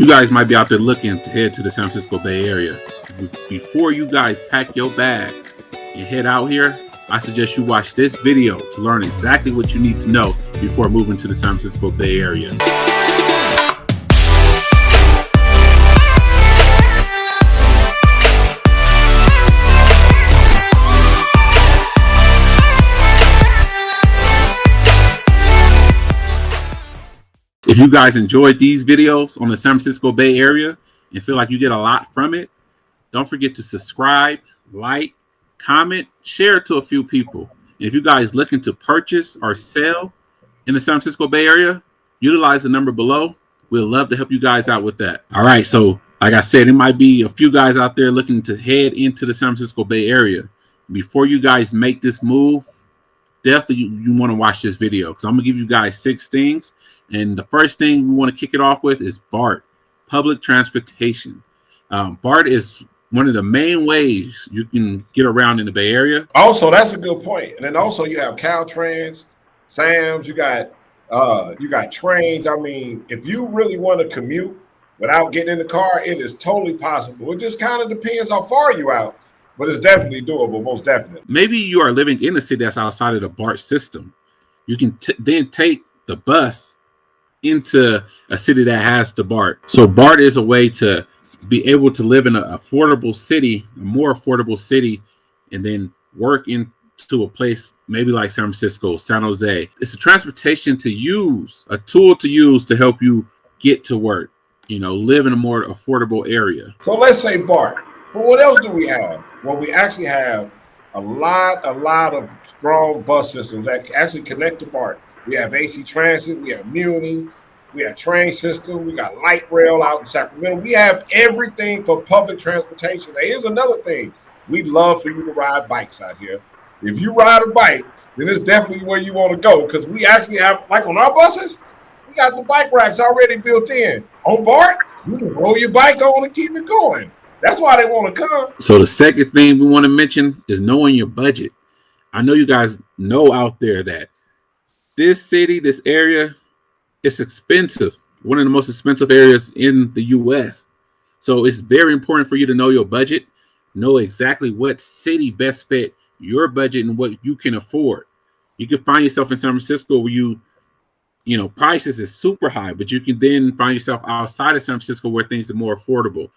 You guys might be out there looking to head to the San Francisco Bay Area. Before you guys pack your bags and head out here, I suggest you watch this video to learn exactly what you need to know before moving to the San Francisco Bay Area. If you guys enjoyed these videos on the San Francisco Bay Area and feel like you get a lot from it, don't forget to subscribe, like, comment, share it to a few people. And if you guys looking to purchase or sell in the San Francisco Bay Area, utilize the number below. We'd love to help you guys out with that. All right, so like I said, it might be a few guys out there looking to head into the San Francisco Bay Area. Before you guys make this move, definitely you want to watch this video because I'm gonna give you guys 6 things. And the first thing we want to kick it off with is BART, public transportation. BART is one of the main ways you can get around in the Bay Area. Also, that's a good point. And then also you have Caltrans, Sam's, you got trains. I mean, if you really want to commute without getting in the car, it is totally possible. It just kind of depends how far you out, but it's definitely doable, most definitely. Maybe you are living in a city that's outside of the BART system. You can then take the bus into a city that has the BART. So BART is a way to be able to live in an affordable city, a more affordable city, and then work into a place maybe like San Francisco, San Jose. It's a transportation to use, a tool to use to help you get to work, live in a more affordable area. So let's say BART. But what else do we have? Well, we actually have a lot of strong bus systems that actually connect to BART. We have AC Transit, we have Muni, we have train system, we got light rail out in Sacramento. We have everything for public transportation. Now, here's another thing. We'd love for you to ride bikes out here. If you ride a bike, then it's definitely where you want to go because we actually have, like on our buses, we got the bike racks already built in. On BART, you can roll your bike on and keep it going. That's why they want to come. So the second thing we want to mention is knowing your budget. I know you guys know out there that this city, this area, it's expensive. One of the most expensive areas in the U.S. So it's very important for you to know your budget, know exactly what city best fit your budget and what you can afford. You can find yourself in San Francisco where prices is super high, but you can then find yourself outside of San Francisco where things are more affordable.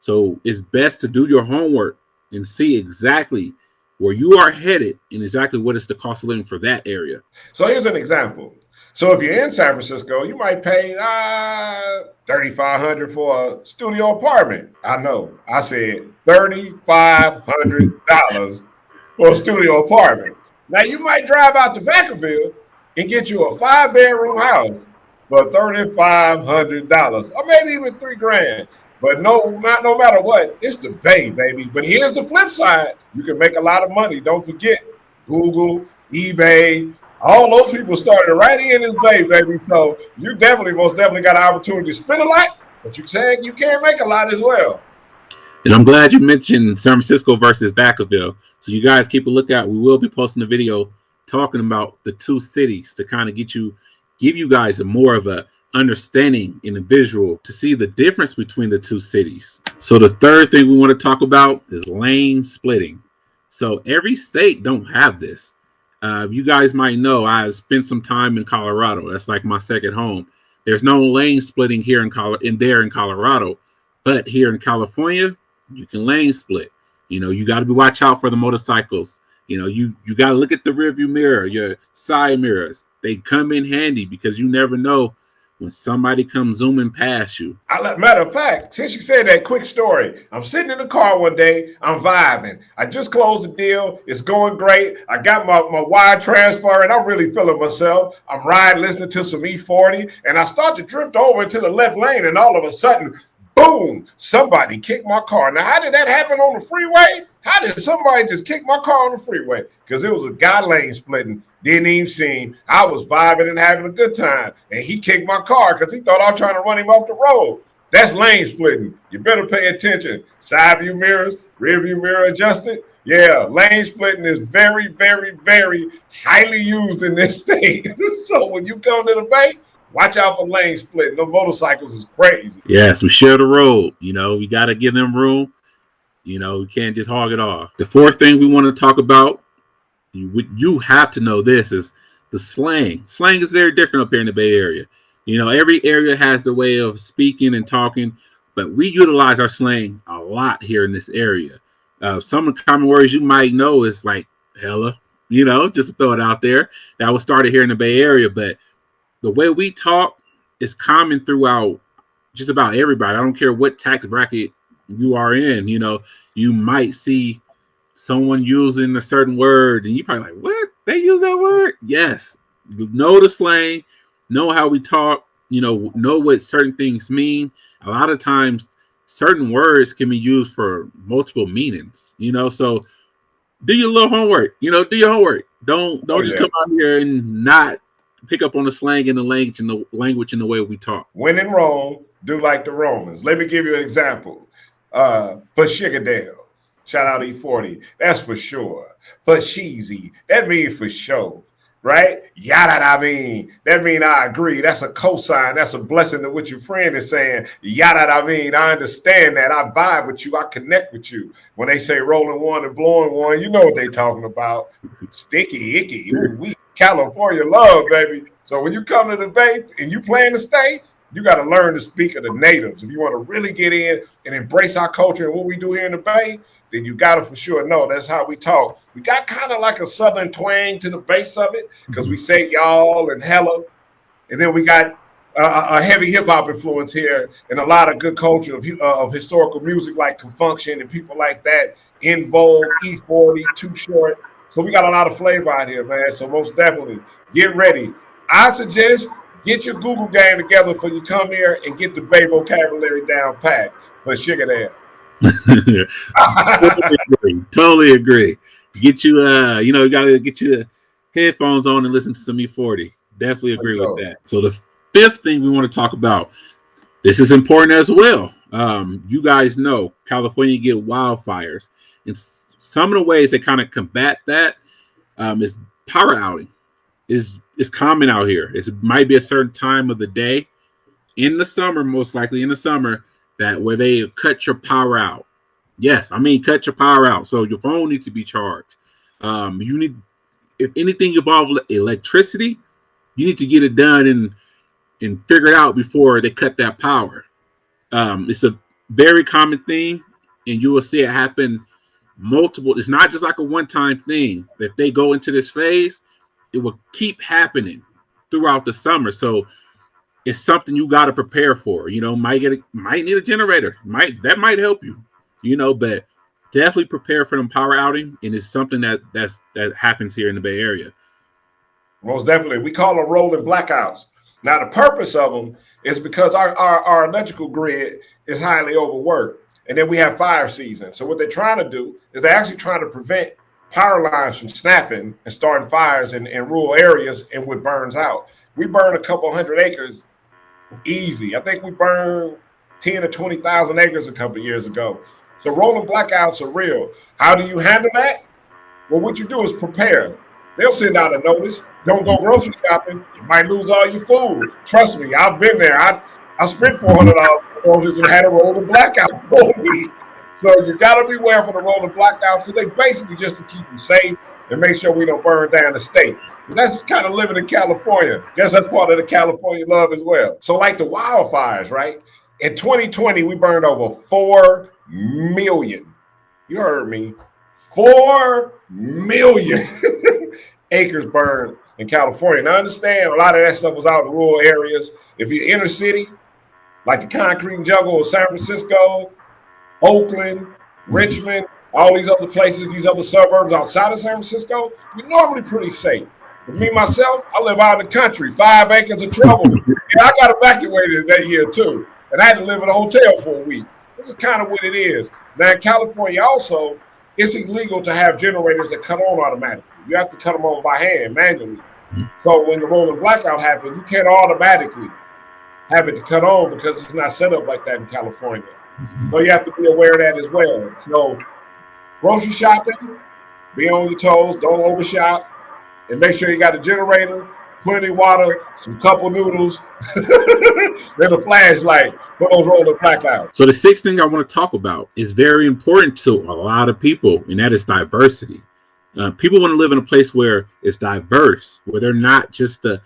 So it's best to do your homework and see exactly where you are headed and exactly what is the cost of living for that area. So here's an example. So if you're in San Francisco, you might pay $3,500 for a studio apartment. I know, I said $3,500 for a studio apartment. Now you might drive out to Vacaville and get you a 5-bedroom house for $3,500 or maybe even $3,000. But no matter what, it's the Bay, baby. But here's the flip side. You can make a lot of money. Don't forget, Google, eBay, all those people started right in this Bay, baby. So you most definitely got an opportunity to spend a lot, but you can make a lot as well. And I'm glad you mentioned San Francisco versus Vacaville. So you guys keep a lookout. We will be posting a video talking about the two cities to kind of give you guys more of a understanding in the visual to see the difference between the two cities. So the third thing we want to talk about is lane splitting. So every state don't have this. You guys might know I spent some time in Colorado. That's like my second home. There's no lane splitting here in Colorado, but here in California, you can lane split. You got to watch out for the motorcycles. You got to look at the rearview mirror, your side mirrors. They come in handy because you never know when somebody comes zooming past you. Matter of fact, since you said that, quick story. I'm sitting in the car one day. I'm vibing. I just closed the deal. It's going great. I got my wire transfer, and I'm really feeling myself. I'm riding, listening to some E40, and I start to drift over into the left lane, and all of a sudden, boom, somebody kicked my car. Now, how did that happen on the freeway? How did somebody just kick my car on the freeway? Because it was a guy lane splitting. Didn't even see him. I was vibing and having a good time. And he kicked my car because he thought I was trying to run him off the road. That's lane splitting. You better pay attention. Side view mirrors, rear view mirror adjusted. Yeah, lane splitting is very, very, very highly used in this state. So when you come to the Bay, Watch out for lane split. No motorcycles is crazy. Yes, we share the road. We got to give them room. We can't just hog it off. The fourth thing we want to talk about, you have to know this, is the slang. Slang is very different up here in the Bay Area. Every area has the way of speaking and talking, but we utilize our slang a lot here in this area. Some of the common words you might know is like hella, just to throw it out there. That was started here in the Bay Area, but the way we talk is common throughout just about everybody. I don't care what tax bracket you are in. You might see someone using a certain word and you probably like, what? They use that word? Yes. Know the slang, know how we talk, know what certain things mean. A lot of times certain words can be used for multiple meanings, so do your little homework, do your homework. Don't just come out here and not pick up on the slang and the language and the way we talk. When in Rome, do like the Romans. Let me give you an example. For Sugadale, shout out E40. That's for sure. For Sheezy, that means for sure. Right? Yada, I mean. That mean I agree. That's a cosign. That's a blessing to what your friend is saying. Yada, I mean. I understand that. I vibe with you. I connect with you. When they say rolling one and blowing one, you know what they talking about. Sticky, icky. Ooh, we California love, baby. So when you come to the Bay and you plan to stay, you got to learn to speak of the natives. If you want to really get in and embrace our culture and what we do here in the Bay, then you got to for sure know that's how we talk. We got kind of like a Southern twang to the base of it because we say y'all and hella. And then we got a heavy hip-hop influence here and a lot of good culture of historical music like Confunction and people like that. In Vogue, E40, Too Short. So we got a lot of flavor out here, man. So most definitely, get ready. I suggest get your Google game together before you come here and get the Bay vocabulary down pat for Sugadale. Totally agree. Get you, you got to get your headphones on and listen to some E40. Definitely agree with that. So the fifth thing we want to talk about, this is important as well. You guys know California get wildfires. And some of the ways they kind of combat that is power outing. Is common out here. It might be a certain time of the day in the summer, most likely in the summer, that where they cut your power out. Yes, I mean cut your power out. So your phone needs to be charged. You need, if anything involves electricity, you need to get it done and figure it out before they cut that power. It's a very common thing, and you will see it happen multiple. It's not just like a one-time thing. If they go into this phase, it will keep happening throughout the summer. So it's something you got to prepare for. Might need a generator. That might help you. But definitely prepare for them power outing, and it's something that happens here in the Bay Area. Most definitely, we call them rolling blackouts. Now the purpose of them is because our electrical grid is highly overworked, and then we have fire season. So what they're trying to do is they're actually trying to prevent power lines from snapping and starting fires in rural areas and what burns out. We burn a couple hundred acres easy. I think we burned 10 to 20,000 acres a couple of years ago. So rolling blackouts are real. How do you handle that? Well, what you do is prepare. They'll send out a notice. Don't go grocery shopping. You might lose all your food. Trust me, I've been there. I spent $400 for groceries and had a rolling blackout for a week. So you got to beware for the rolling blackouts because they basically just to keep you safe and make sure we don't burn down the state. But that's kind of living in California. Guess that's part of the California love as well. So like the wildfires, right? In 2020, we burned over 4 million. You heard me. 4 million acres burned in California. Now, I understand a lot of that stuff was out in rural areas. If you're inner city, like the concrete jungle of San Francisco, Oakland, Richmond, all these other places, these other suburbs outside of San Francisco, you're normally pretty safe. But me, myself, I live out in the country, 5 acres of trouble. And I got evacuated that year, too. And I had to live in a hotel for a week. This is kind of what it is. Now, in California also, it's illegal to have generators that cut on automatically. You have to cut them on by hand, manually. So when the rolling blackout happens, you can't automatically have it to cut on because it's not set up like that in California. So you have to be aware of that as well. So grocery shopping, be on your toes, don't overshop, and make sure you got a generator plenty of water, some couple noodles, then a flashlight for those rolling blackouts. So the sixth thing I want to talk about is very important to a lot of people, and that is diversity. People want to live in a place where it's diverse, where they're not just the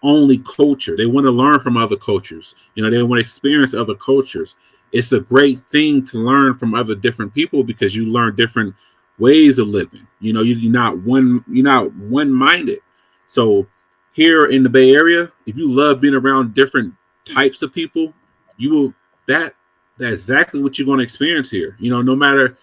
only culture. They want to learn from other cultures. You know, they want to experience other cultures. It's a great thing to learn from other different people because you learn different ways of living. You know, you're not one-minded. So here in the Bay Area, if you love being around different types of people, you will that's exactly what you're going to experience here. You know, no matter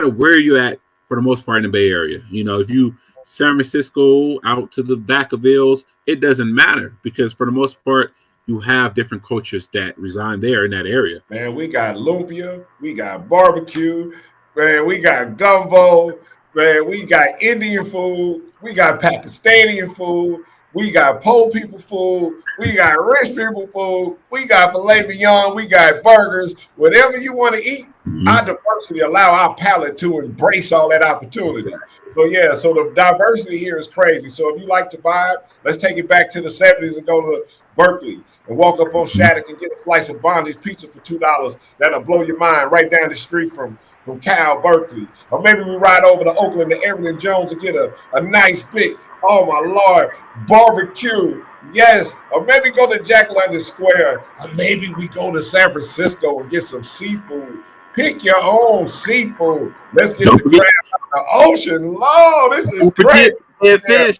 where you're at, for the most part in the Bay Area. You know, if you San Francisco out to the Vacaville's, it doesn't matter because for the most part, you have different cultures that reside there in that area. Man, we got lumpia, we got barbecue, man, we got gumbo, man, we got Indian food, we got Pakistani food, we got poor people food, we got rich people food, we got filet mignon, we got burgers, whatever you want to eat. Our diversity allow our palate to embrace all that opportunity. So yeah, so the diversity here is crazy. So if you like to vibe, let's take it back to the 70s and go to Berkeley and walk up on Shattuck and get a slice of Bondi's pizza for $2. That'll blow your mind right down the street from Cal, Berkeley. Or maybe we ride over to Oakland to Everett Jones and get a nice big, oh my Lord, barbecue. Yes. Or maybe go to Jack London Square. Or maybe we go to San Francisco and get some seafood. Pick your own seafood. Let's get the crab out of the ocean. Lord, this is great. Fish.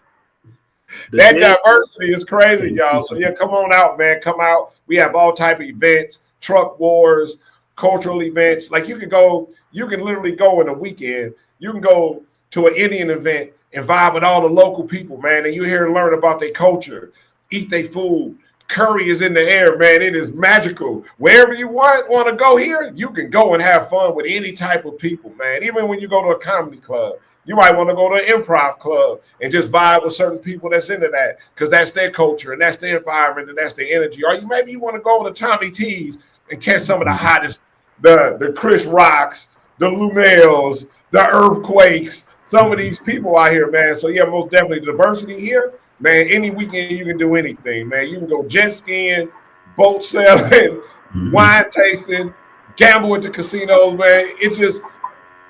That diversity is crazy, y'all. So yeah, come on out, man. Come out. We have all type of events, truck wars, cultural events. Like you can literally go in a weekend. You can go to an Indian event and vibe with all the local people, man. And you here to learn about their culture, eat their food. Curry is in the air, man. It is magical. Wherever you want to go here, you can go and have fun with any type of people, man. Even when you go to a comedy club, you might want to go to an improv club and just vibe with certain people that's into that because that's their culture and that's their environment and that's their energy. Or maybe you want to go to Tommy T's and catch some of the hottest, the Chris Rocks, the Lumels, the Earthquakes, some of these people out here, man. So yeah, most definitely diversity here. Man, any weekend you can do anything, man. You can go jet skiing, boat sailing, wine tasting, gamble at the casinos, man.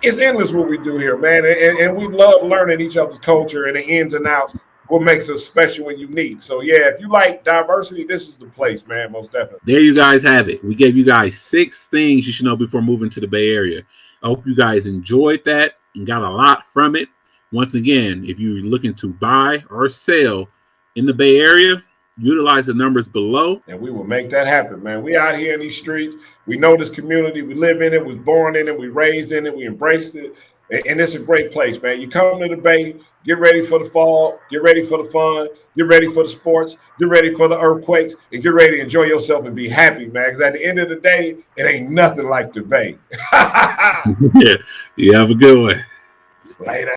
It's endless what we do here, man. And we love learning each other's culture and the ins and outs, what makes us special and unique. So, yeah, if you like diversity, this is the place, man, most definitely. There you guys have it. We gave you guys 6 things you should know before moving to the Bay Area. I hope you guys enjoyed that and got a lot from it. Once again, if you're looking to buy or sell in the Bay Area, utilize the numbers below. And we will make that happen, man. We out here in these streets. We know this community. We live in it. We was born in it. We raised in it. We embraced it. And it's a great place, man. You come to the Bay, get ready for the fall, get ready for the fun, get ready for the sports, get ready for the earthquakes, and get ready to enjoy yourself and be happy, man. Because at the end of the day, it ain't nothing like the Bay. Yeah, you have a good one. Later.